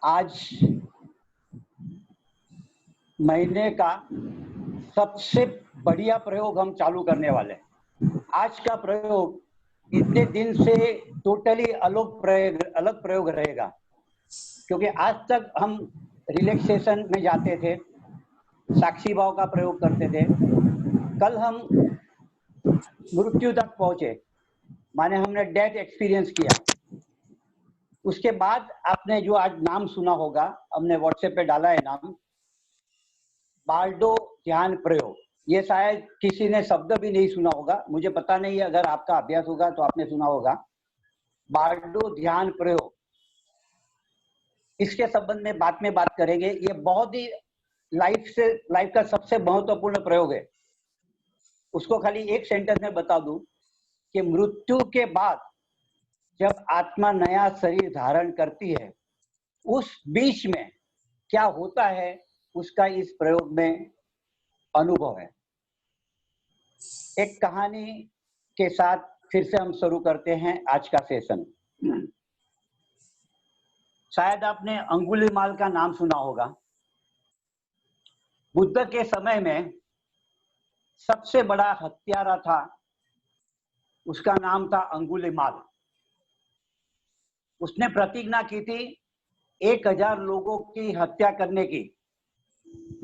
आज महीने का सबसे बढ़िया प्रयोग हम चालू करने वाले हैं। आज का प्रयोग इतने दिन से टोटली अलग प्रयोग रहेगा, क्योंकि आज तक हम रिलैक्सेशन में जाते थे, साक्षी भाव का प्रयोग करते थे। कल हम मृत्यु तक पहुंचे, माने हमने डेथ एक्सपीरियंस किया। उसके बाद आपने जो आज नाम सुना होगा, हमने व्हाट्सएप पे डाला है नाम, बाल्डो ध्यान प्रयोग। ये शायद किसी ने शब्द भी नहीं सुना होगा, मुझे पता नहीं, अगर आपका अभ्यास होगा तो आपने सुना होगा बाल्डो ध्यान प्रयोग। इसके संबंध में बात करेंगे। ये बहुत ही लाइफ का सबसे महत्वपूर्ण प्रयोग है। उसको खाली एक सेंटेंस में बता दूं कि मृत्यु के बाद जब आत्मा नया शरीर धारण करती है, उस बीच में क्या होता है उसका इस प्रयोग में अनुभव है। एक कहानी के साथ फिर से हम शुरू करते हैं आज का सेशन। शायद आपने अंगुलीमाल का नाम सुना होगा। बुद्ध के समय में सबसे बड़ा हत्यारा था, उसका नाम था अंगुलीमाल। उसने प्रतिज्ञा की थी 1000 लोगों की हत्या करने की।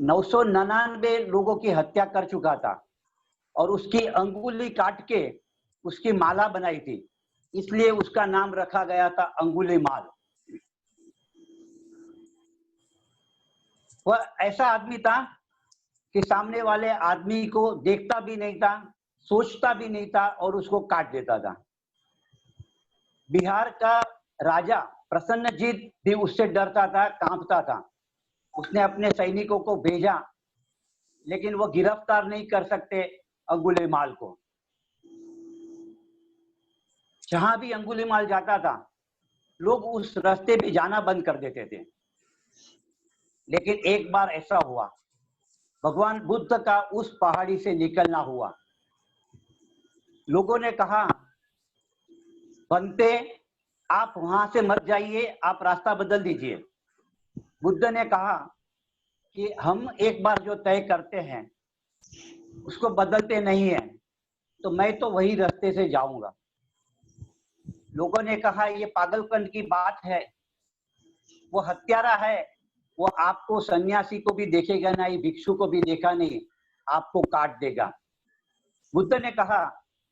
999 लोगों की हत्या कर चुका था और उसकी अंगुली काट के उसकी माला बनाई थी, इसलिए उसका नाम रखा गया था अंगुलीमाल। वह ऐसा आदमी था कि सामने वाले आदमी को देखता भी नहीं था, सोचता भी नहीं था और उसको काट देता था। बिहार का राजा प्रसन्नजीत भी उससे डरता था, कांपता था। उसने अपने सैनिकों को भेजा, लेकिन वो गिरफ्तार नहीं कर सकते अंगुलीमाल को। जहां भी अंगुलीमाल जाता था, लोग उस रास्ते पे जाना बंद कर देते थे। लेकिन एक बार ऐसा हुआ, भगवान बुद्ध का उस पहाड़ी से निकलना हुआ। लोगों ने कहा, बनते आप वहां से मत जाइए, आप रास्ता बदल दीजिए। बुद्ध ने कहा कि हम एक बार जो तय करते हैं उसको बदलते नहीं है, तो मैं तो वही रास्ते से जाऊंगा। लोगों ने कहा, ये पागलपन की बात है, वो हत्यारा है, वो आपको सन्यासी को भी देखेगा नहीं, भिक्षु को भी देखा नहीं, आपको काट देगा। बुद्ध ने कहा,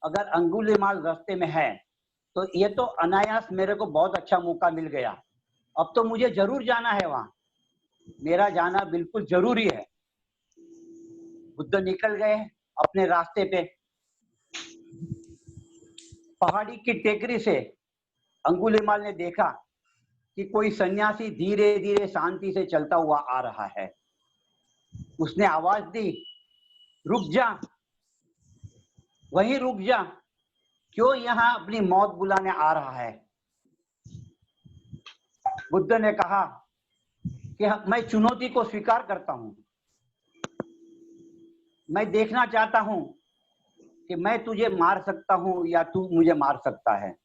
अगर अंगुलीमाल रास्ते में है तो ये तो अनायास मेरे को बहुत अच्छा मौका मिल गया, अब तो मुझे जरूर जाना है वहां, मेरा जाना बिल्कुल जरूरी है। बुद्ध निकल गए अपने रास्ते पे। पहाड़ी की टेकरी से अंगुलीमाल ने देखा कि कोई सन्यासी धीरे धीरे शांति से चलता हुआ आ रहा है। उसने आवाज दी, रुक जा, वहीं रुक जा, क्यों यहाँ अपनी मौत बुलाने आ रहा है। बुद्ध ने कहा कि मैं चुनौती को स्वीकार करता हूं, मैं देखना चाहता हूं कि मैं तुझे मार सकता हूं या तू मुझे मार सकता है।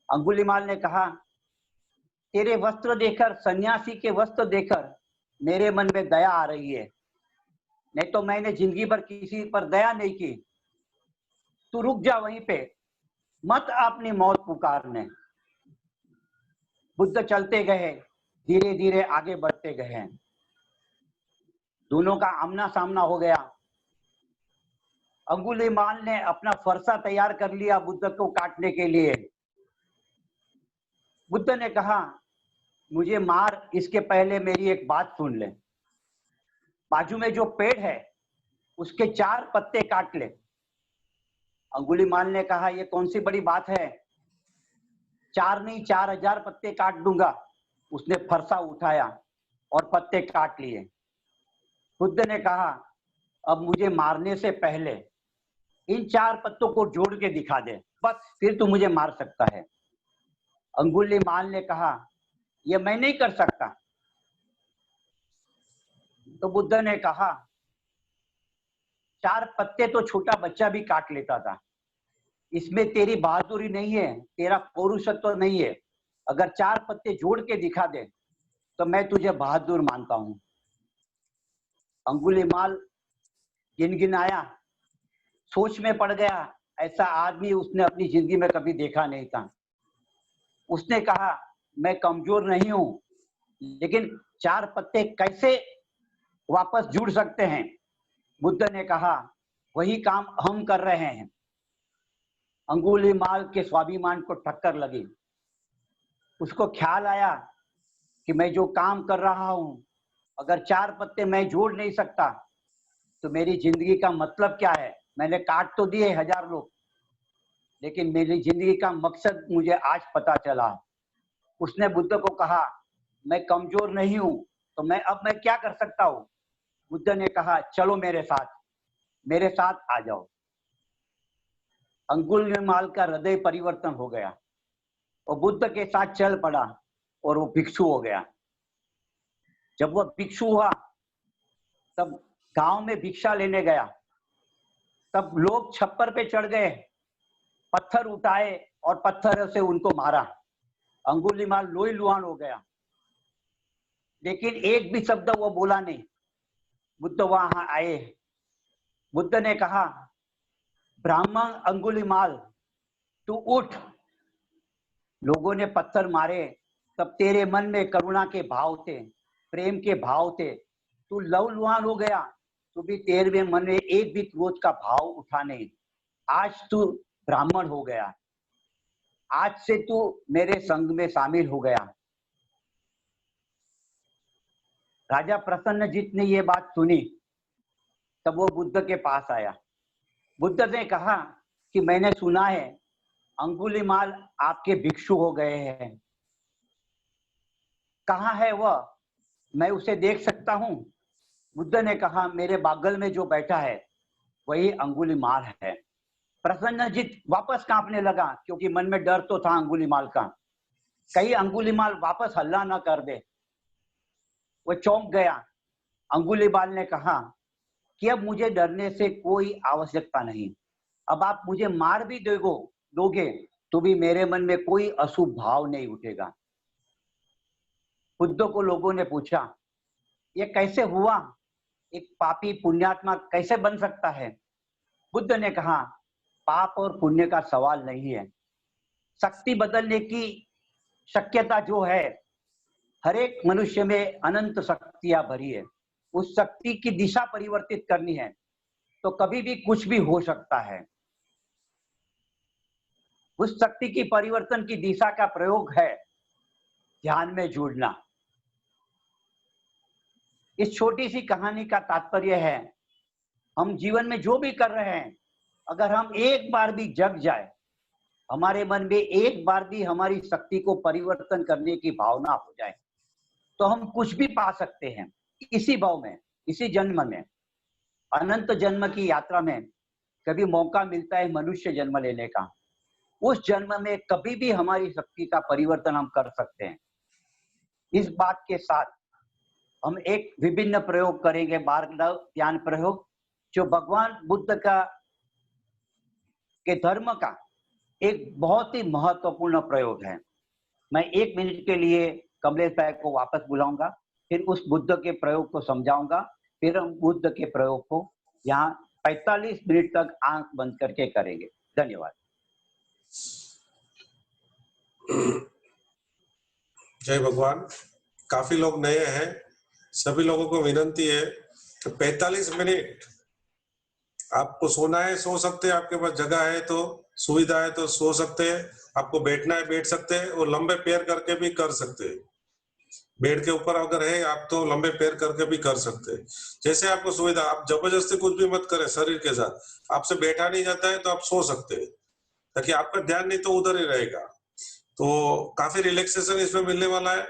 अंगुलीमाल ने कहा, तेरे वस्त्र देखकर, सन्यासी के वस्त्र देखकर मेरे मन में दया आ रही है, नहीं तो मैंने जिंदगी भर किसी पर दया नहीं की। तू रुक जा वहीं पे, मत अपनी मौत पुकारने। बुद्ध चलते गए, धीरे धीरे आगे बढ़ते गए। दोनों का आमना सामना हो गया। अंगुलीमाल ने अपना फरसा तैयार कर लिया बुद्ध को काटने के लिए। बुद्ध ने कहा, मुझे मार, इसके पहले मेरी एक बात सुन ले। बाजू में जो पेड़ है उसके 4 पत्ते काट ले। अंगुलीमाल ने कहा, ये कौन सी बड़ी बात है, 4 नहीं 4000 पत्ते काट दूंगा। उसने फरसा उठाया और पत्ते काट लिए। बुद्ध ने कहा, अब मुझे मारने से पहले इन 4 पत्तों को जोड़ के दिखा दे, बस फिर तू मुझे मार सकता है। अंगुलीमाल ने कहा, यह मैं नहीं कर सकता। तो बुद्ध ने कहा, 4 पत्ते तो छोटा बच्चा भी काट लेता था, इसमें तेरी बहादुरी नहीं है, तेरा पौरुषत्व नहीं है। अगर 4 पत्ते जोड़ के दिखा दे तो मैं तुझे बहादुर मानता हूं। अंगुलीमाल गिनगिनाया, सोच में पड़ गया। ऐसा आदमी उसने अपनी जिंदगी में कभी देखा नहीं था। उसने कहा, मैं कमजोर नहीं हूं, लेकिन 4 पत्ते कैसे वापस जुड़ सकते हैं? बुद्ध ने कहा, वही काम हम कर रहे हैं। अंगुलीमाल के स्वाभिमान को टक्कर लगी। उसको ख्याल आया कि मैं जो काम कर रहा हूं, अगर 4 पत्ते मैं जोड़ नहीं सकता तो मेरी जिंदगी का मतलब क्या है? मैंने काट तो दिए 1000 लोग, लेकिन मेरी जिंदगी का मकसद मुझे आज पता चला। उसने बुद्ध को कहा, मैं कमजोर नहीं हूं, तो मैं क्या कर सकता हूं? बुद्ध ने कहा, चलो मेरे साथ आ जाओ। अंगुलीमाल का हृदय परिवर्तन हो गया और बुद्ध के साथ चल पड़ा और वो भिक्षु हो गया। जब वह भिक्षु हुआ तब गांव में भिक्षा लेने गया। तब लोग छप्पर पे चढ़ गए, पत्थर उठाए और पत्थरों से उनको मारा। अंगुलीमाल लोही लुहान हो गया, लेकिन एक भी शब्द वो बोला नहीं। बुद्ध वहां आए। बुद्ध ने कहा, ब्राह्मण अंगुलीमाल, तू उठ। लोगों ने पत्थर मारे, तब तेरे मन में करुणा के भाव थे, प्रेम के भाव थे। तू लहूलुहान हो गया, तो भी तेरे मन में एक भी क्रोध का भाव उठा नहीं। आज तू ब्राह्मण हो गया, आज से तू मेरे संग में शामिल हो गया। राजा प्रसन्नजीत ने ये बात सुनी, तब वो बुद्ध के पास आया। बुद्ध ने कहा कि मैंने सुना है अंगुलीमाल आपके भिक्षु हो गए हैं। कहाँ है वह? मैं उसे देख सकता हूँ? बुद्ध ने कहा, मेरे बगल में जो बैठा है वही अंगुलीमाल है। प्रसन्नजीत वापस कांपने लगा, क्योंकि मन में डर तो था अंगुलीमाल का, कहीं अंगुलीमाल वापस हल्ला न कर दे। वो चौंक गया। अंगुलीमाल ने कहा कि अब मुझे डरने से कोई आवश्यकता नहीं। अब आप मुझे मार भी दोगे तो भी मेरे मन में कोई अशुभ भाव नहीं उठेगा। बुद्ध को लोगों ने पूछा, ये कैसे हुआ? एक पापी पुण्यात्मा कैसे बन सकता है? बुद्ध ने कहा, पाप और पुण्य का सवाल नहीं है। शक्ति बदलने की शक्यता जो है, हर एक मनुष्य में अनंत शक्तियां भरी है। उस शक्ति की दिशा परिवर्तित करनी है तो कभी भी कुछ भी हो सकता है। उस शक्ति की परिवर्तन की दिशा का प्रयोग है ध्यान में जुड़ना। इस छोटी सी कहानी का तात्पर्य है, हम जीवन में जो भी कर रहे हैं, अगर हम एक बार भी जग जाए, हमारे मन में एक बार भी हमारी शक्ति को परिवर्तन करने की भावना हो जाए, तो हम कुछ भी पा सकते हैं। इसी भाव में, इसी जन्म में, अनंत जन्म की यात्रा में कभी मौका मिलता है मनुष्य जन्म लेने का। उस जन्म में कभी भी हमारी शक्ति का परिवर्तन हम कर सकते हैं। इस बात के साथ हम एक विभिन्न प्रयोग करेंगे, मार्गदर्शन ध्यान प्रयोग, जो भगवान बुद्ध के धर्म का एक बहुत ही महत्वपूर्ण प्रयोग है। मैं 1 मिनट के लिए कमलेश भाई को वापस बुलाऊंगा, फिर उस बुद्ध के प्रयोग को समझाऊंगा, फिर हम बुद्ध के प्रयोग को यहाँ 45 मिनट तक आंख बंद करके करेंगे। धन्यवाद। जय भगवान। काफी लोग नए हैं, सभी लोगों को विनंती है कि 45 मिनट आपको सोना है सो सकते हैं, आपके पास जगह है तो, सुविधा है तो सो सकते हैं, आपको बैठना है बैठ सकते हैं, और लंबे पैर करके भी कर सकते हैं। बेड के ऊपर अगर है आप तो लंबे पैर करके भी कर सकते हैं, जैसे आपको सुविधा। आप जबरदस्ती कुछ भी मत करें शरीर के साथ। आपसे बैठा नहीं जाता है तो आप सो सकते हैं, ताकि आपका ध्यान नहीं तो उधर ही रहेगा। तो काफी रिलैक्सेशन इसमें मिलने वाला है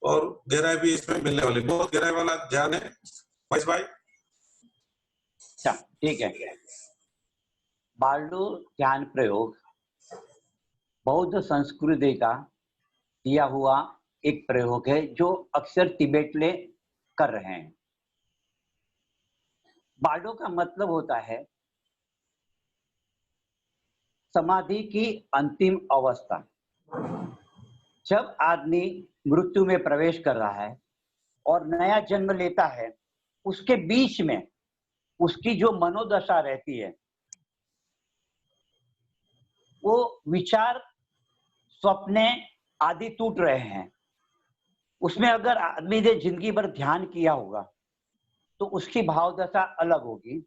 और गहराई भी इसमें मिलने वाली, बहुत गहराई वाला ध्यान है। महेश भाई, ठीक है। बार्डो ध्यान प्रयोग बौद्ध संस्कृति का दिया हुआ एक प्रयोग है, जो अक्सर तिब्बत में कर रहे हैं। बार्डो का मतलब होता है समाधि की अंतिम अवस्था। जब आदमी मृत्यु में प्रवेश कर रहा है और नया जन्म लेता है, उसके बीच में उसकी जो मनोदशा रहती है, वो विचार, स्वप्ने आदि टूट रहे हैं। उसमें अगर आदमी ने जिंदगी भर ध्यान किया होगा तो उसकी भाव दशा अलग होगी,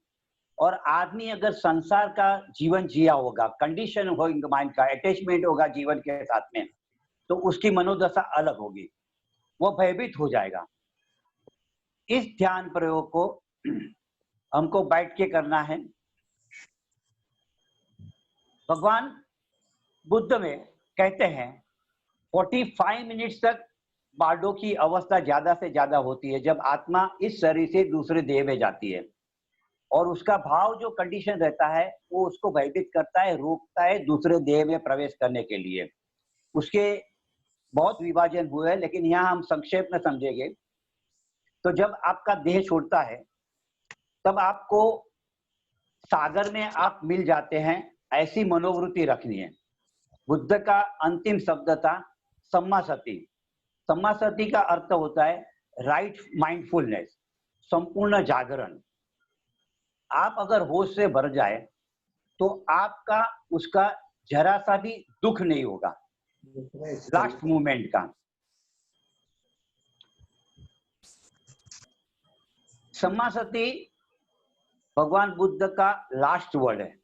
और आदमी अगर संसार का जीवन जिया होगा, कंडीशन होगा माइंड का, अटैचमेंट होगा जीवन के साथ में, तो उसकी मनोदशा अलग होगी, वो भयभीत हो जाएगा। इस ध्यान प्रयोग को हमको बैठ के करना है। भगवान बुद्ध में कहते हैं 45 मिनट्स तक बार्डो की अवस्था ज्यादा से ज्यादा होती है, जब आत्मा इस शरीर से दूसरे देह में जाती है, और उसका भाव जो कंडीशन रहता है वो उसको भयभीत करता है, रोकता है दूसरे देह में प्रवेश करने के लिए। उसके बहुत विभाजन हुए हैं, लेकिन यहाँ हम संक्षेप में समझेंगे। तो जब आपका देह छोड़ता है तब आपको सागर में आप मिल जाते हैं, ऐसी मनोवृत्ति रखनी है। बुद्ध का अंतिम शब्द था सम्मा सती। सम्मा सती का अर्थ होता है राइट माइंडफुलनेस, संपूर्ण जागरण। आप अगर होश से भर जाए तो आपका उसका जरा सा भी दुख नहीं होगा लास्ट मोमेंट का। सम्मा सती भगवान बुद्ध का लास्ट वर्ड है।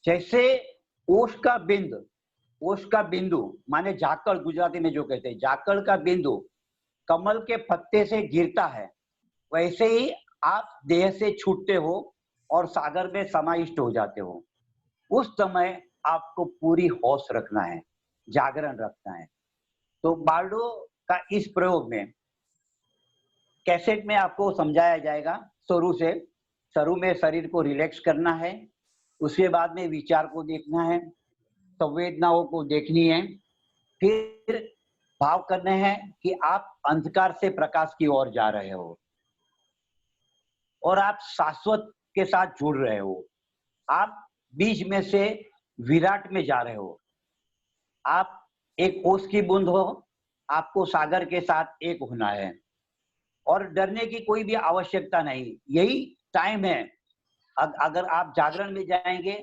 जैसे ओश का बिंदु माने जाकड़, गुजराती में जो कहते हैं जाकड़ का बिंदु कमल के पत्ते से गिरता है, वैसे ही आप देह से छूटते हो और सागर में समाविष्ट हो जाते हो। उस समय आपको पूरी होश रखना है, जागरण रखना है। तो बार्डो का इस प्रयोग में कैसेट में आपको समझाया जाएगा। शुरू में शरीर को रिलैक्स करना है, उसके बाद में विचार को देखना है, संवेदनाओं को देखनी है, फिर भाव करने हैं कि आप अंधकार से प्रकाश की ओर जा रहे हो और आप शाश्वत के साथ जुड़ रहे हो। आप बीज में से विराट में जा रहे हो। आप एक ओस की बूंद हो, आपको सागर के साथ एक होना है और डरने की कोई भी आवश्यकता नहीं। यही टाइम है। अगर आप जागरण में जाएंगे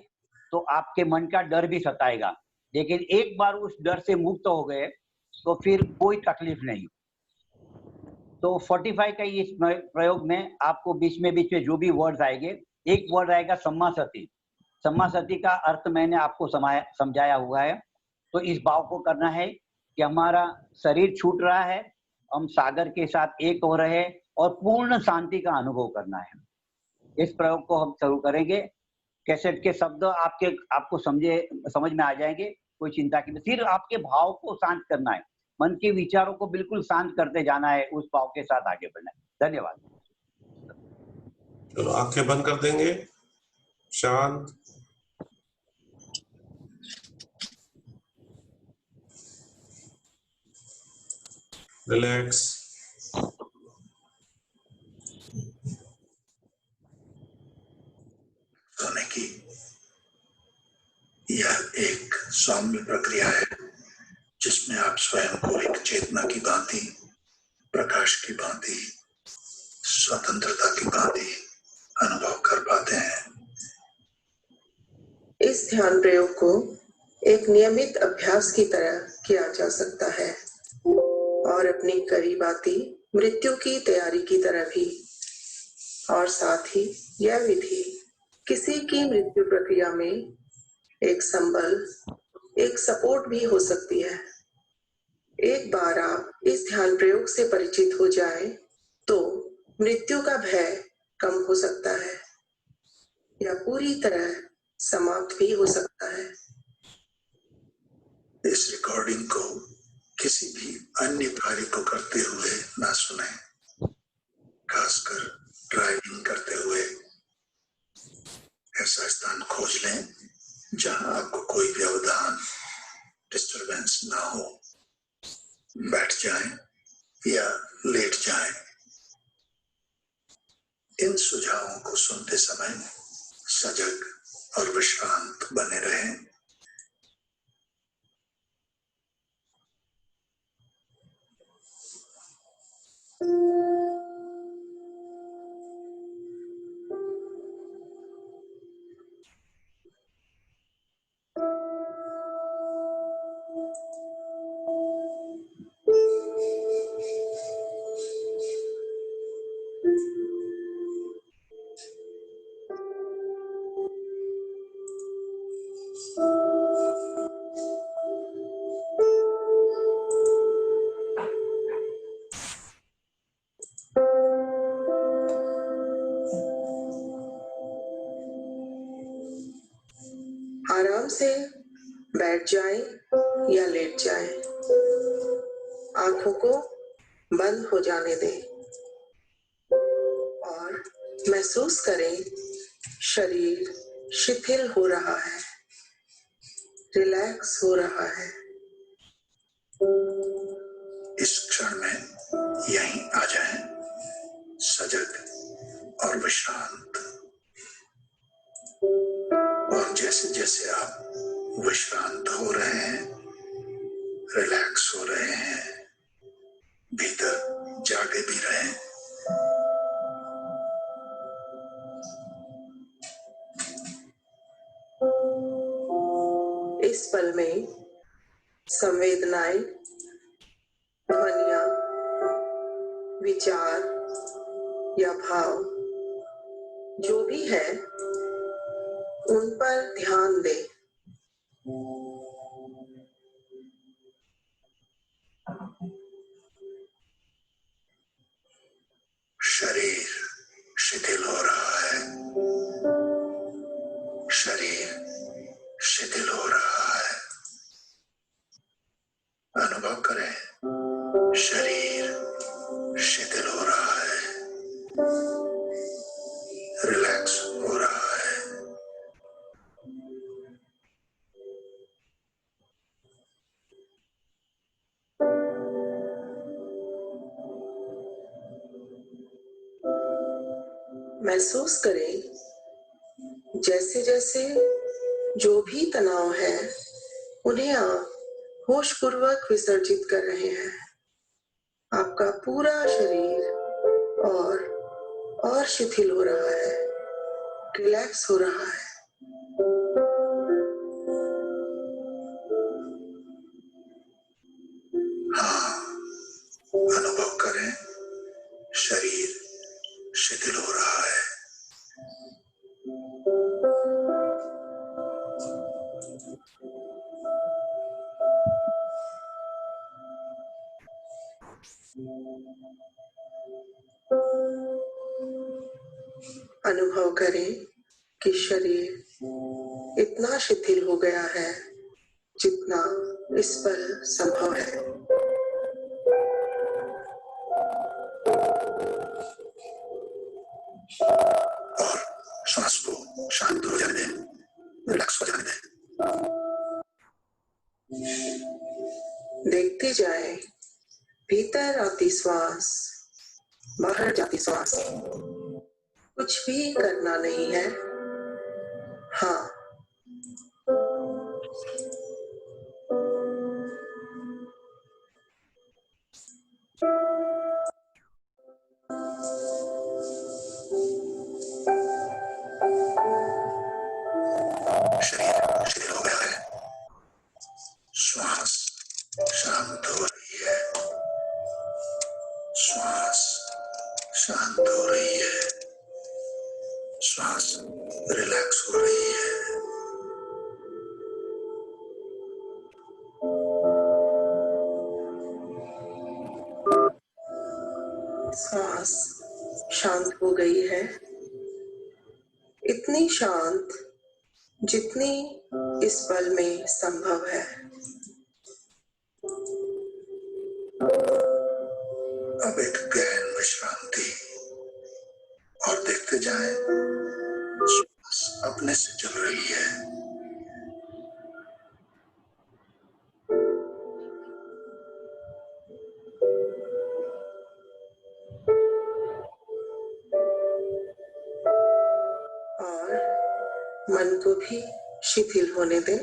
तो आपके मन का डर भी सताएगा, लेकिन एक बार उस डर से मुक्त हो गए तो फिर कोई तकलीफ नहीं। तो 45 का इस प्रयोग में आपको बीच में जो भी वर्ड्स आएंगे, एक वर्ड आएगा सम्मा सती। सम्मा सती का अर्थ मैंने आपको समझाया हुआ है। तो इस भाव को करना है कि हमारा शरीर छूट रहा है, हम सागर के साथ एक हो रहे हैं और पूर्ण शांति का अनुभव करना है। इस प्रयोग को हम शुरू करेंगे। कैसेट के शब्द आपको समझ में आ जाएंगे, कोई चिंता की नहीं। फिर आपके भाव को शांत करना है, मन के विचारों को बिल्कुल शांत करते जाना है, उस भाव के साथ आगे बढ़ना है। धन्यवाद। चलो आंखें बंद कर देंगे, शांत। रिलैक्स। सोने की यह एक सौम्य प्रक्रिया है जिसमें आप स्वयं को एक चेतना की भांति, प्रकाश की भांति, स्वतंत्रता की भांति अनुभव कर पाते हैं। इस ध्यान प्रयोग को एक नियमित अभ्यास की तरह किया जा सकता है और अपनी करीब आती मृत्यु की तैयारी की तरह भी। और साथ ही यह विधि किसी की मृत्यु प्रक्रिया में एक संबल, एक सपोर्ट भी हो सकती है। एक बार आप इस ध्यान प्रयोग से परिचित हो जाएं, तो मृत्यु का भय कम हो सकता है या पूरी तरह समाप्त भी हो सकता है। इस रिकॉर्डिंग को किसी भी अन्य कार्य को करते हुए ना सुने, खासकर ड्राइविंग करते हुए। ऐसा स्थान खोज लें जहां आपको कोई व्यवधान, डिस्टरबेंस ना हो। बैठ जाएं या लेट जाएं। इन सुझावों को सुनते समय सजग और विश्रांत बने रहें। से बैठ जाएं या लेट जाएं। आंखों को बंद हो जाने दें और महसूस करें शरीर शिथिल हो रहा है, रिलैक्स हो रहा है। इस क्षण में यहीं आ जाएं, सजग और विश्रांत। और जैसे जैसे आप विश्रांत हो रहे हैं, रिलैक्स हो रहे हैं, भीतर जागे भी रहें। इस पल में संवेदनाएं, ध्वनियां, विचार या भाव जो भी है उन पर ध्यान दें। शरीर शिथिल हो रहा है, शरीर शिथिल हो रहा है। अनुभव करें, शरीर शिथिल हो रहा है, रिलैक्स हो रहा है। महसूस करें जैसे जैसे जो भी तनाव है उन्हें आप होशपूर्वक विसर्जित कर रहे हैं। आपका पूरा शरीर और शिथिल हो रहा है, रिलैक्स हो रहा है। हाँ, अनुभव करें, शरीर शिथिल हो रहा है। अनुभव करें कि शरीर इतना शिथिल हो गया है जितना इस पर संभव है। और सांस को शांत हो जाने दें, रिलैक्स हो जाने दें। देखते जाएं, भीतर आती श्वास, बाहर जाती श्वास। कुछ भी करना नहीं है। हाँ, शरीर शिथिल हो गया है, श्वास शांत हो रही है, श्वास शांत हो रही है, श्वास रिलैक्स हो रही है। श्वास शांत हो गई है, इतनी शांत जितनी इस पल में संभव है। अब एक गहन विश्रांति और देखते जाएं, श्वास अपने से चल रही है। और मन को भी शिथिल होने दें।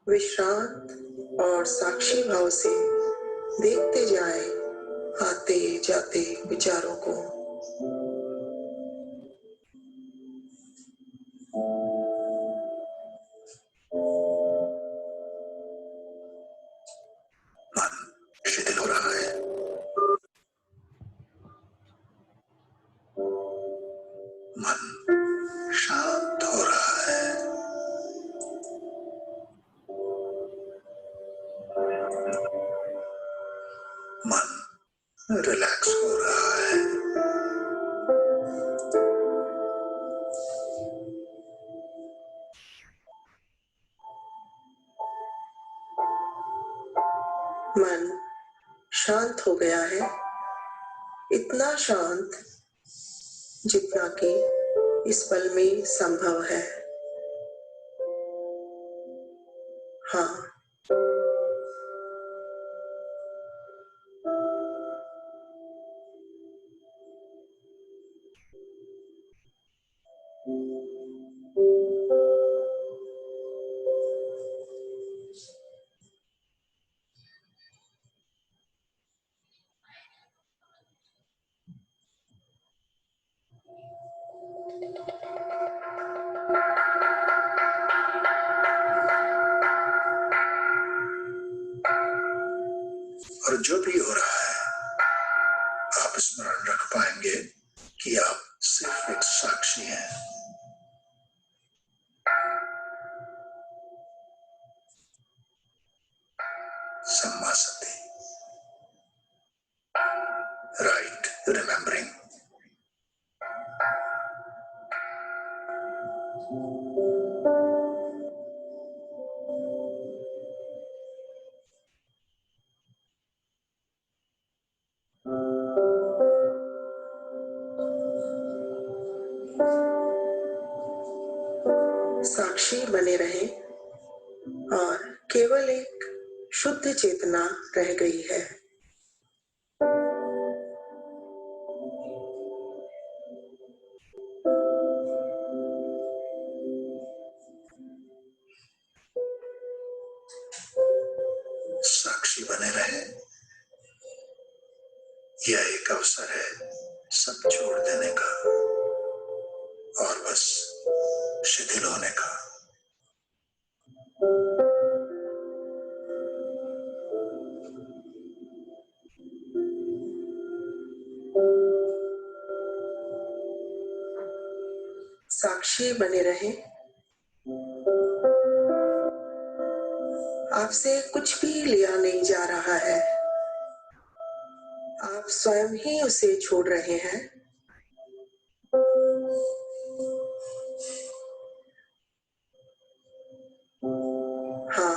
विश्रांत और साक्षी भाव से देखते जाएं आते जाते विचारों को। मन शिथिल हो रहा है, मन शांत हो रहा है, मन रिलैक्स हो रहा है। मन शांत हो गया है, इतना शांत जितना कि इस पल में संभव है। हाँ, और जो भी हो रहा है, आप स्मरण रख पाएंगे कि आप सिर्फ एक साक्षी हैं। सम्मा सती, राइट रिमेम्बरिंग। साक्षी बने रहें और केवल एक शुद्ध चेतना रह गई है। साक्षी बने रहें। यह एक अवसर है सब छोड़ देने का और बस शिथिल होने का। साक्षी बने रहें। आपसे कुछ भी लिया नहीं जा रहा है, आप स्वयं ही उसे छोड़ रहे हैं। हाँ,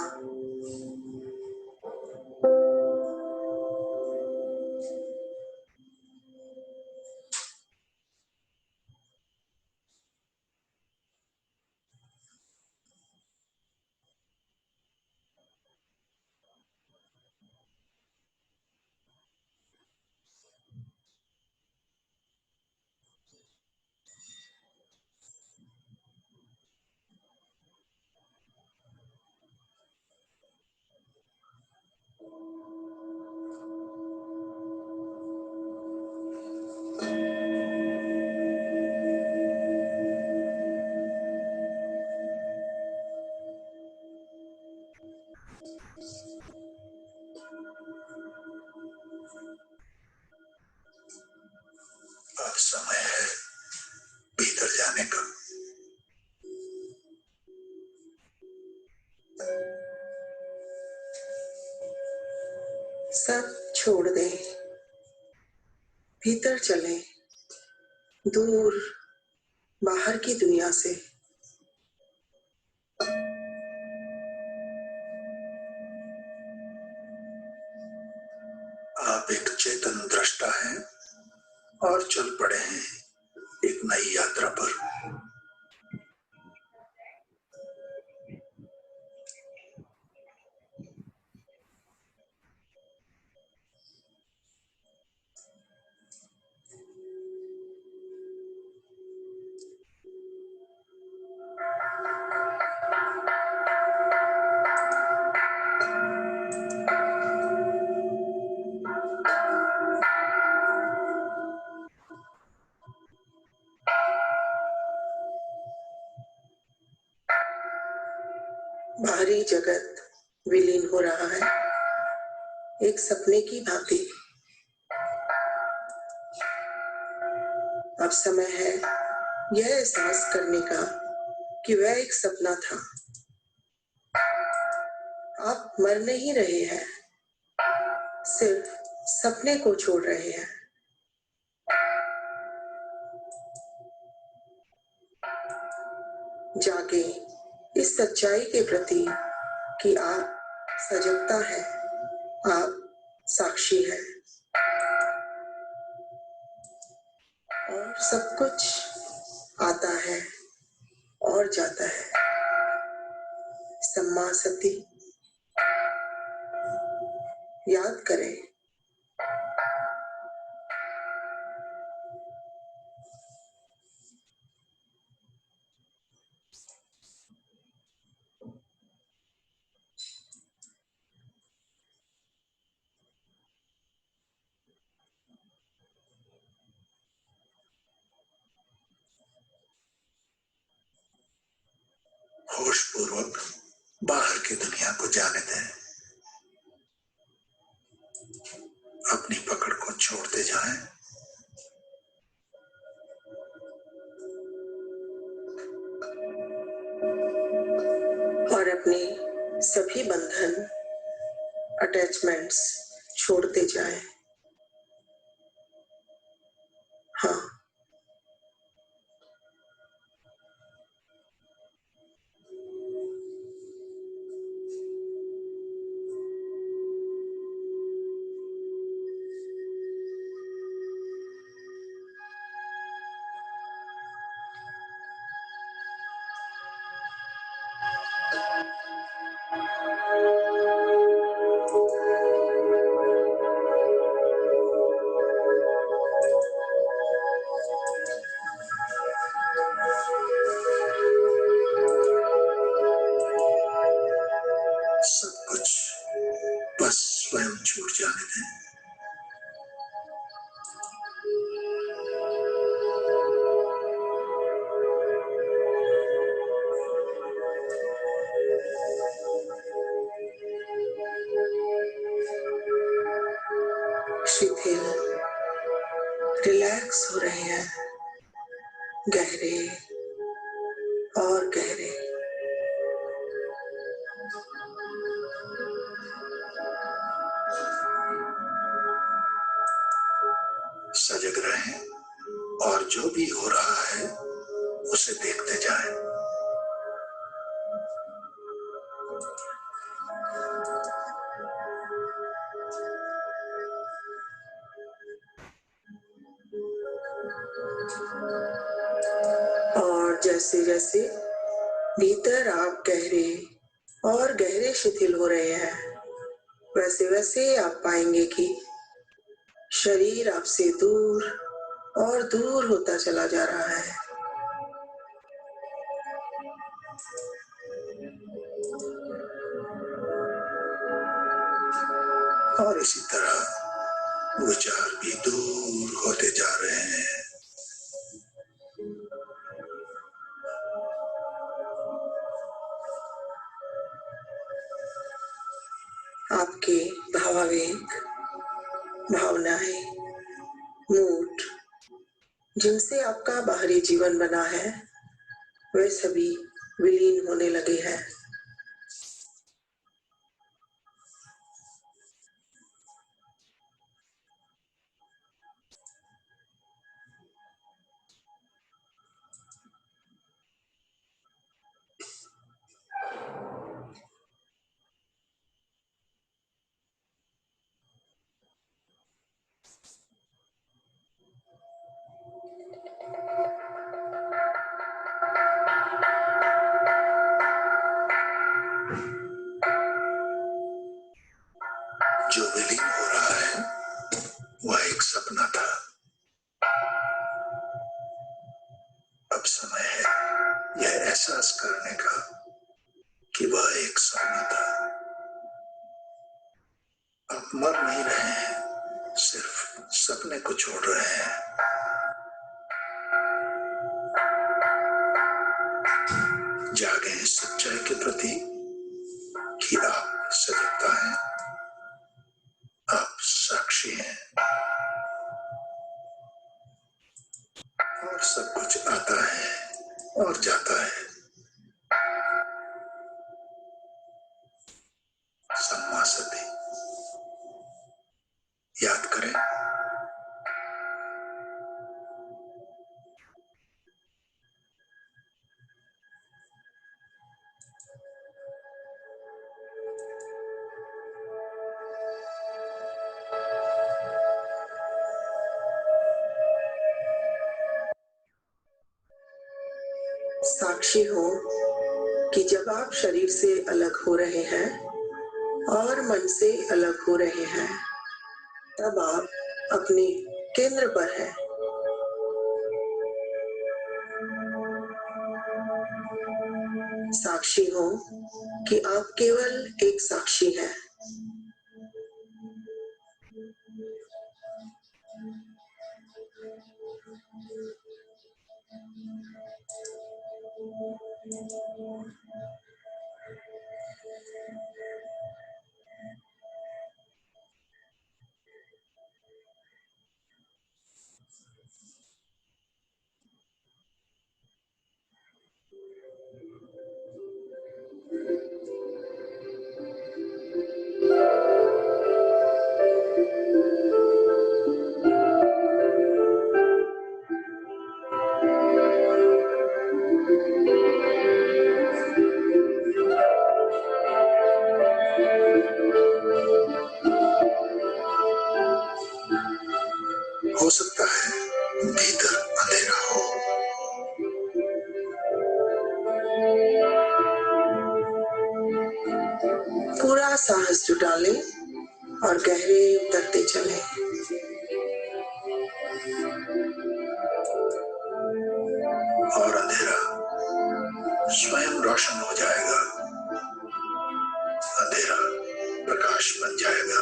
अब समय है भीतर जाने का। सब छोड़ दें, भीतर चलें, दूर बाहर की दुनिया से। आप एक चेतन दृष्टा हैं और चल पड़े हैं एक नई यात्रा पर। बाहरी जगत विलीन हो रहा है, एक सपने की भांति। अब समय है यह एहसास करने का कि वह एक सपना था। आप मर नहीं रहे हैं, सिर्फ सपने को छोड़ रहे हैं। जागे इस सच्चाई के प्रति कि आप सजगता है, आप साक्षी है और सब कुछ आता है और जाता है। सम्मा सती याद करें। होश पूर्वक बाहर की दुनिया को जाने दें। अपनी पकड़ को छोड़ते जाएं। और अपने सभी बंधन, अटैचमेंट्स छोड़ते जाएं। हाँ, सब कुछ बस स्वयं छूट जाने दें। शिथिल, रिलैक्स हो रहे हैं, गहरे और गहरे। सजग रहें और जो भी हो रहा है उसे देखते जाएं। और जैसे जैसे भीतर आप गहरे और गहरे शिथिल हो रहे हैं, वैसे वैसे आप पाएंगे कि शरीर आपसे दूर और दूर होता चला जा रहा है। और इसी तरह विचार भी दूर होते जा रहे हैं। आपके भावावेग, भावनाएं, मूड, जिनसे आपका बाहरी जीवन बना है, वे सभी विलीन होने लगे हैं। जो विलीन हो रहा है वह एक सपना था। अब समय है यह एहसास करने का कि वह एक सपना था। आप मर नहीं रहे हैं, सिर्फ सपने को छोड़ रहे हैं। जागे इस सच्चाई के प्रति कि आप सजगता हैं, आप साक्षी हैं और सब कुछ आता है और जाता है। सम्मा सती याद करें। साक्षी हो कि जब आप शरीर से अलग हो रहे हैं और मन से अलग हो रहे हैं, तब आप अपने केंद्र पर हैं। साक्षी हो कि आप केवल एक साक्षी हैं। हो सकता है भीतर अंधेरा हो, पूरा साहस जुटा लें और गहरे उतरते चलें। और अंधेरा स्वयं रोशन हो जाएगा। अंधेरा प्रकाश बन जाएगा।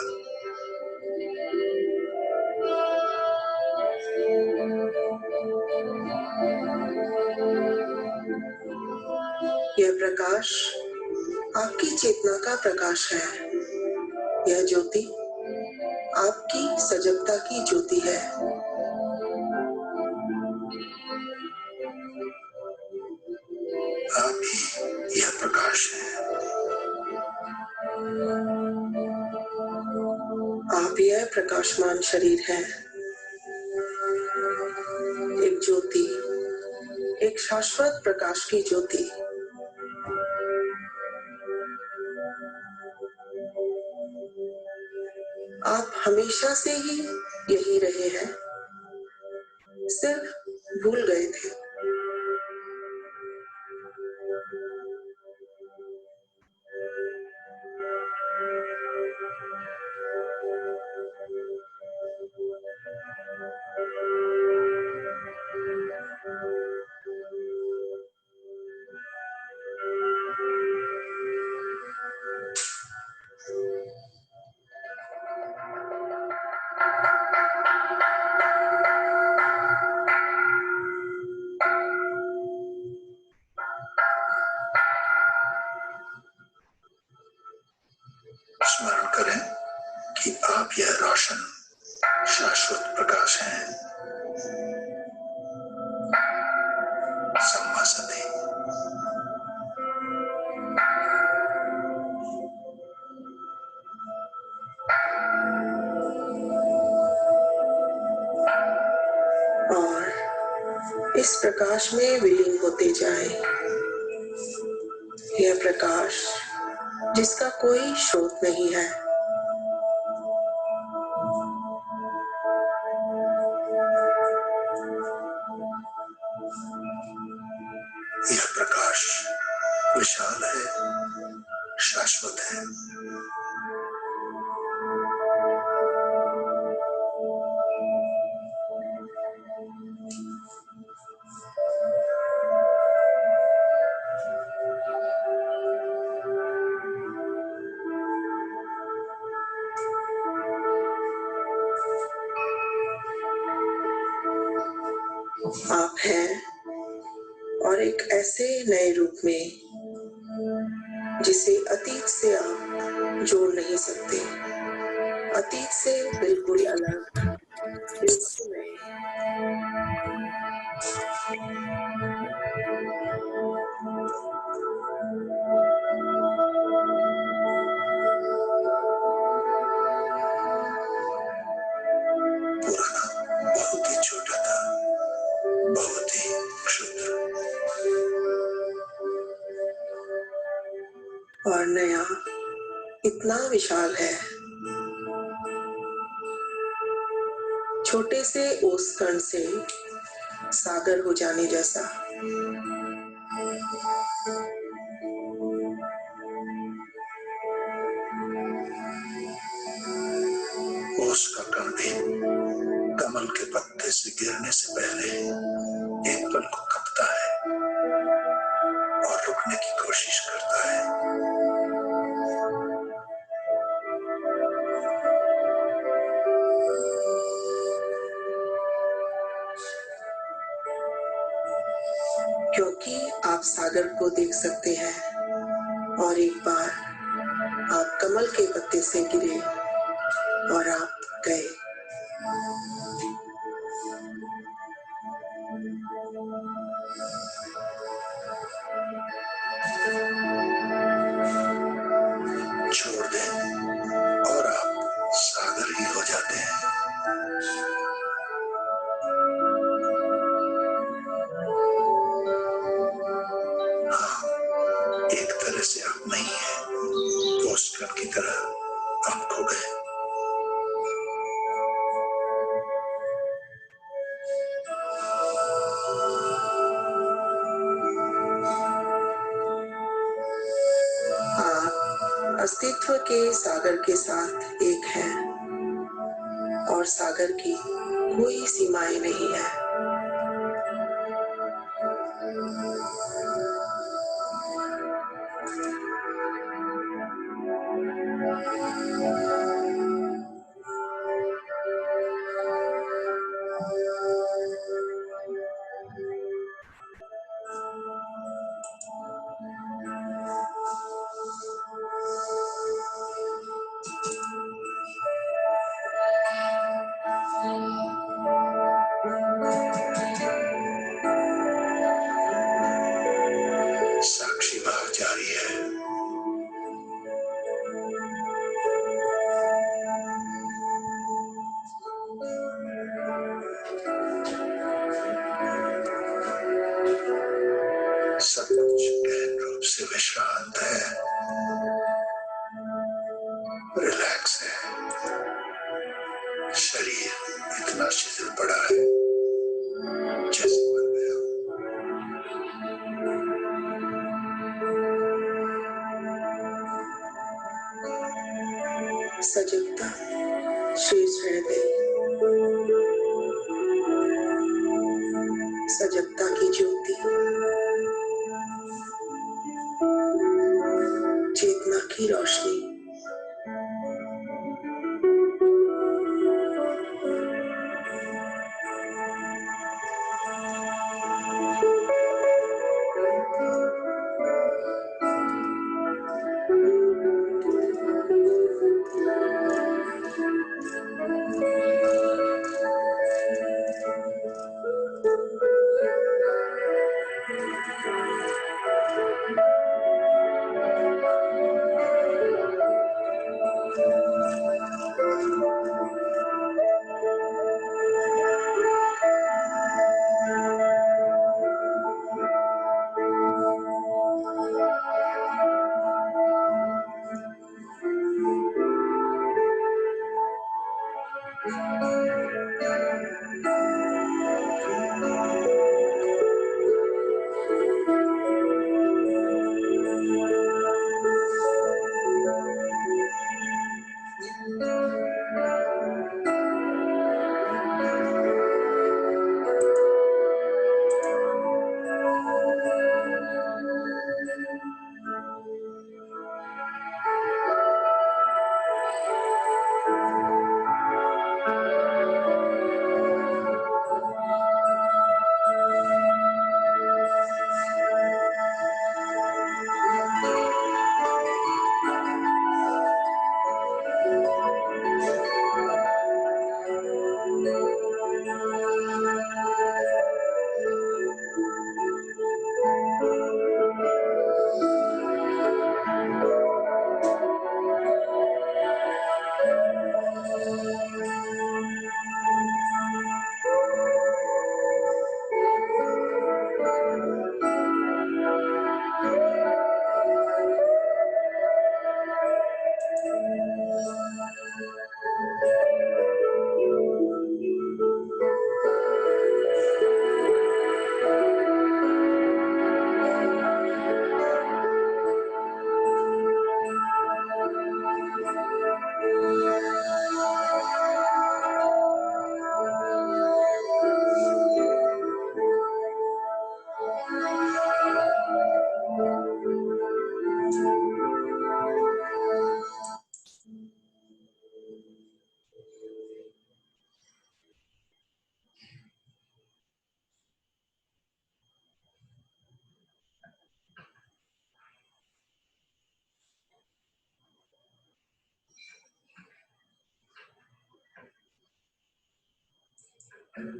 यह प्रकाश आपकी चेतना का प्रकाश है। यह ज्योति आपकी सजगता की ज्योति है। आप ही यह प्रकाश है। आप यह प्रकाशमान शरीर है। एक ज्योति, एक शाश्वत प्रकाश की ज्योति। आप हमेशा से ही यही रहे हैं, सिर्फ भूल गए थे। स्मरण करें कि आप यह रोशन शाश्वत प्रकाश हैं। सम्मा सती। और इस प्रकाश में विलीन होते जाएं। यह प्रकाश जिसका कोई स्रोत नहीं है। यह प्रकाश विशाल है, शाश्वत है। आप हैं और एक ऐसे नए रूप में जिसे अतीत से आप जोड़ नहीं सकते। अतीत से बिल्कुल अलग, बिल्कुल नए। पुराना बहुत ही छोटा था, बहुत ही क्षुद्र। और नया इतना विशाल है, छोटे से ओस कण से सागर हो जाने जैसा। ओस का कण भी कमल के पत्ते से गिरने से पहले एक पल को कपता है और रुकने की कोशिश करता है। क्योंकि आप सागर को देख सकते हैं और एक बार आप कमल के पत्ते से गिरे और आप गए। छोड़ दें और आप सागर ही हो जाते हैं। हाँ, एक तरह से आप नहीं हैं, पोस्टकार्ड की तरह आप खो गए। आप अस्तित्व के सागर के साथ एक हैं और सागर की कोई सीमाएं नहीं है। साक्षी भाव जारी है। सब कुछ गहन रूप से विश्रांत है, रिलैक्स है। शरीर इतना शिथिल पड़ा है जैसे मर गया। सजगता शेष हृदय, सजगता की ज्योति, चेतना की रोशनी। स्मरण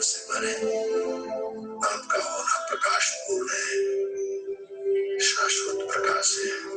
से भरे, आपका होना प्रकाशपूर्ण है, शाश्वत प्रकाश है।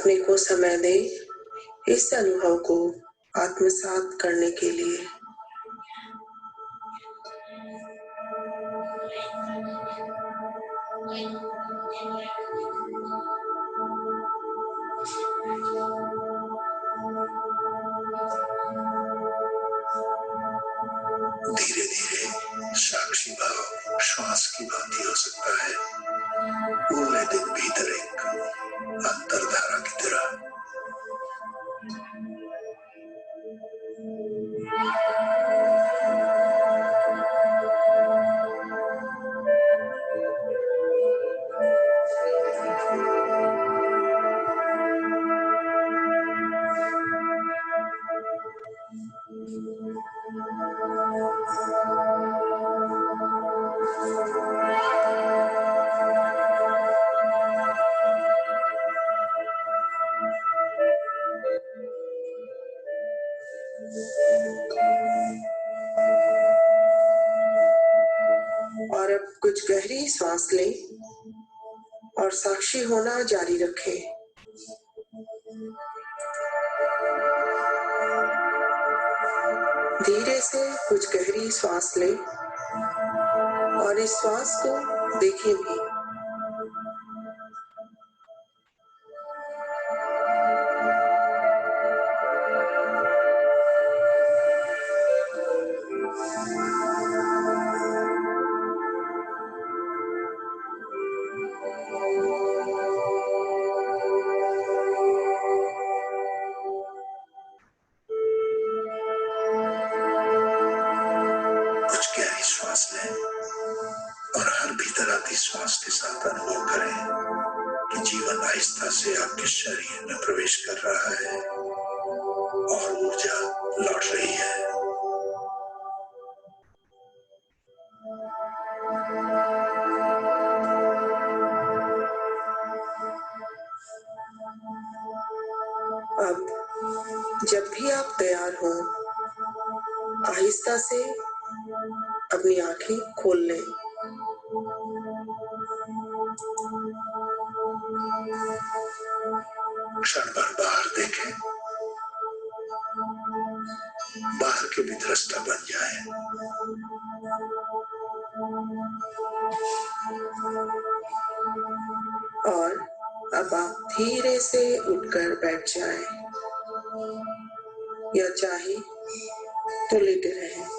अपने को समय दें इस अनुभव को आत्मसात करने के लिए। और अब कुछ गहरी सांस लें और साक्षी होना जारी रखें। धीरे से कुछ गहरी सांस लें और इस श्वास को देखें भी। कुछ गहरी श्वास लें और हर भीतर आती श्वास के साथ अनुभव करें कि जीवन आहिस्ता से आपके शरीर में प्रवेश कर रहा है और ऊर्जा लौट रही है। अब जब भी आप तैयार हो, आहिस्ता से अपनी आंखें खोल लें। क्षण भर बाहर देखें, बाहर के भी दृष्टा बन जाएं। और अब आप धीरे से उठकर बैठ जाएं या चाहे तो लेटे रहें।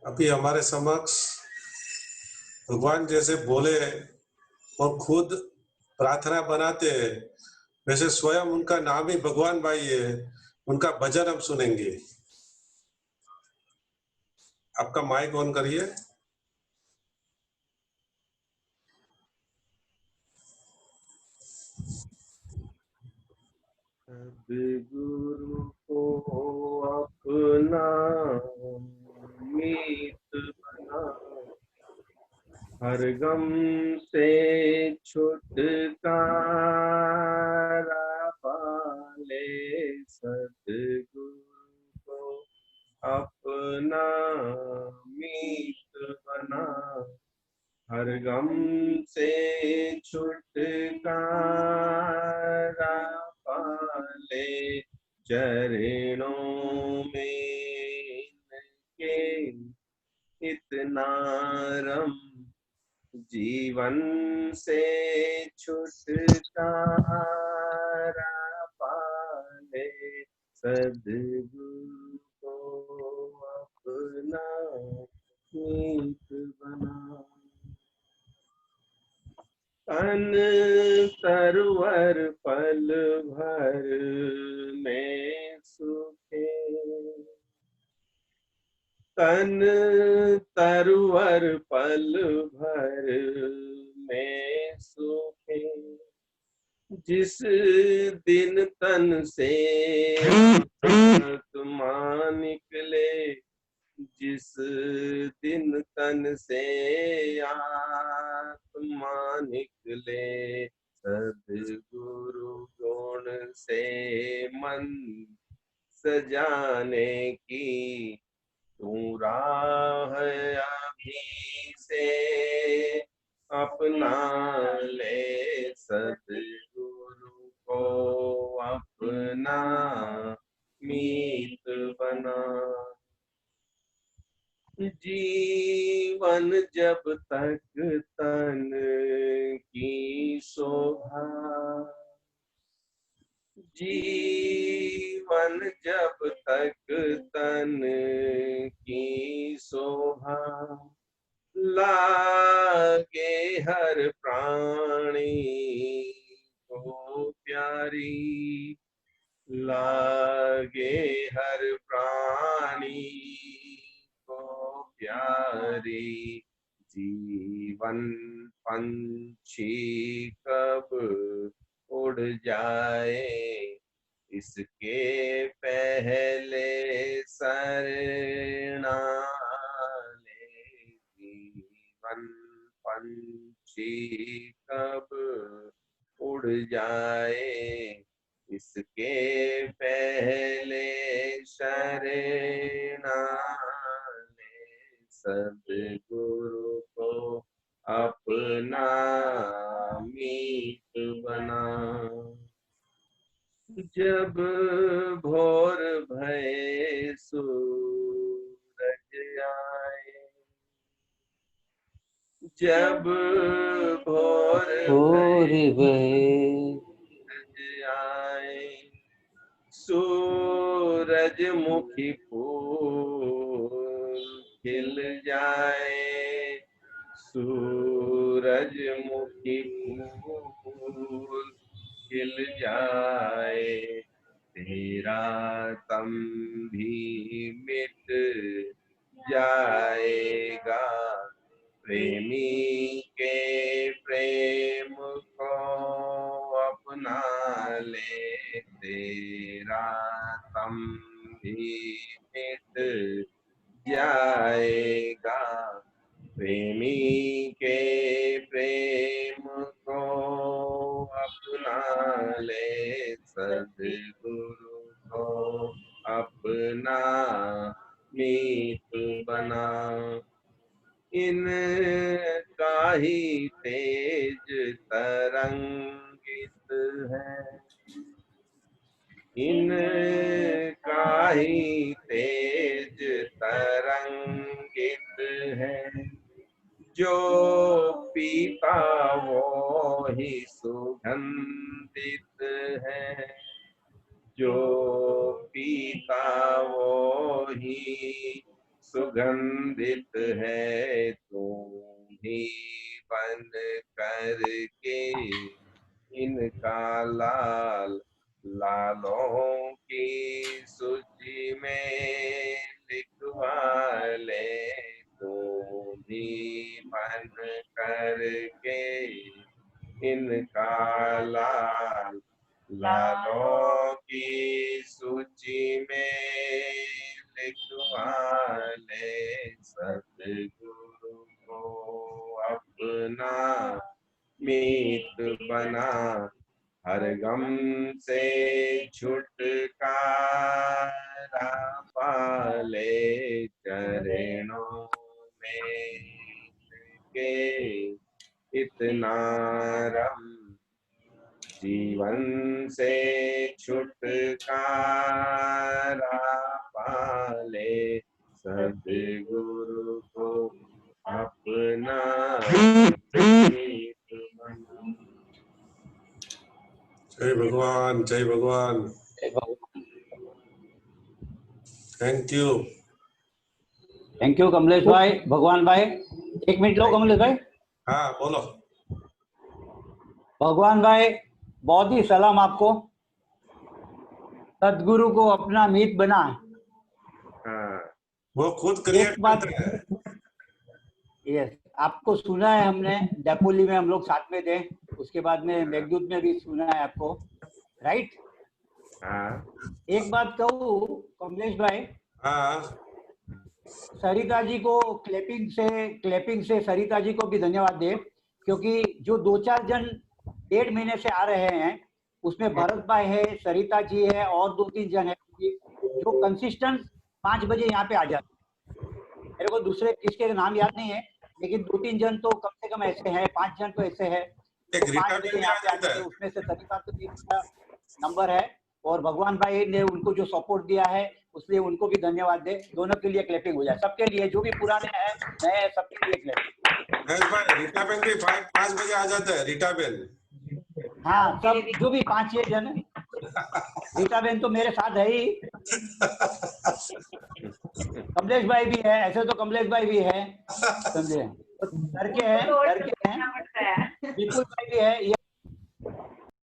अभी हमारे समक्ष भगवान जैसे बोले और खुद प्रार्थना बनाते हैं, वैसे स्वयं उनका नाम ही भगवान भाई है, उनका भजन हम सुनेंगे। आपका माइक ऑन करिए। सद्गुरु को अपना मीत बना, हर गम से छुटकारा पाले। सद्गुरु को अपना मीत बना, हर गम से छुटकारा पाले। चरणों में इनके इतना रम, जीवन से छुटकारा पाले। सद्गुरु को अपना मीत बना, तन तरवर पल भर में सुखे। तन तरवर पल भर में सुखे, जिस दिन तन से आत्मा निकले। जिस दिन तन से आत्मा निकले, सद्गुरु गुण से मन सजाने की तू राह अभी से अपना ले। सद्गुरु को अपना मीत बना, जीवन जब तक तन की शोभा। जीवन जब तक तन की शोभा, लागे हर प्राणी को प्यारी। लागे हर प्राणी को प्यारी, जीवन पंछी कब उड़ जाए, इसके पहले सर ना ले। जीवन पंछी कब उड़ जाए, इसके पहले शरणा ले। सद्गुरु को अपना मीत बना, जब भोर भये सूरज आए। जब भोर भये आए, सूरजमुखी फूल खिल जाए। सूरजमुखी फूल खिल जाए, तेरा तम भी मिट जाएगा। प्रेमी के प्रेम को अपना ले, तेरा तम भी मिट जाएगा। प्रेमी के प्रेम को अपना ले, सद्गुरु को अपना मीत बना। इनका ही तेज तरंगित है, इनका ही तेज तरंगित है। जो पीता वो ही सुगंधित है। जो पीता वो ही सुगंधित है, तू ही बन करके इनका लाल लालों की सूची में लिखवा ले, तू भी बन करके इनका लाल लालों की सूची में लिखवा ले। सतगुरु को अपना मीत बना, हर गम से छुटकारा पाले, चरणों में के इतना रम, जीवन से छुटकारा पाले, सद्गुरु को अपना मीत बना। जय भगवान, जय भगवान। Thank you. Thank you Kamlesh भाई, भगवान भाई। एक मिनट लो कमलेश भाई। हाँ बोलो। भगवान भाई बहुत ही सलाम आपको। सदगुरु को अपना मीत बना। हाँ, वो खुद क्रिएट करते हैं। यस, आपको सुना है हमने, डेपोली में हम लोग साथ में थे, उसके बाद में मेघदूत में भी सुना है आपको, राइट? हाँ, एक बात कहूँ कमलेश भाई, हाँ सरिता जी को क्लैपिंग से सरिता जी को भी धन्यवाद दे, क्योंकि जो 2-4 जन 1.5 महीने से आ रहे हैं उसमें भरत भाई है, सरिता जी है और 2-3 जन है जो कंसिस्टेंट 5 बजे यहाँ पे आ जाते हैं। मेरे को दूसरे किसके नाम याद नहीं है, लेकिन 2-3 जन तो कम से कम ऐसे हैं, 5 जन तो ऐसे है एक तो 5 रीटा बजे भी यहाँ आ पे आ जाता जाते हैं। है। उसमें से सरिता का नंबर है और भगवान भाई ने उनको जो सपोर्ट दिया है उसलिए उनको भी धन्यवाद दे। दोनों के लिए क्लैपिंग हो जाए, सबके लिए, जो भी पुराने हैं नए हैं सबके लिए क्लैपिंग। महेश भाई रीटा बेन भी 5 बजे आ जाता है। रीटा बेन, हाँ, सब जो भी 5-6 जन है। रीटा बेन तो मेरे साथ है ही, कमलेश भाई भी है, ऐसे तो कमलेश भाई भी है, समझे, घर के हैं, विपुल भाई भी है।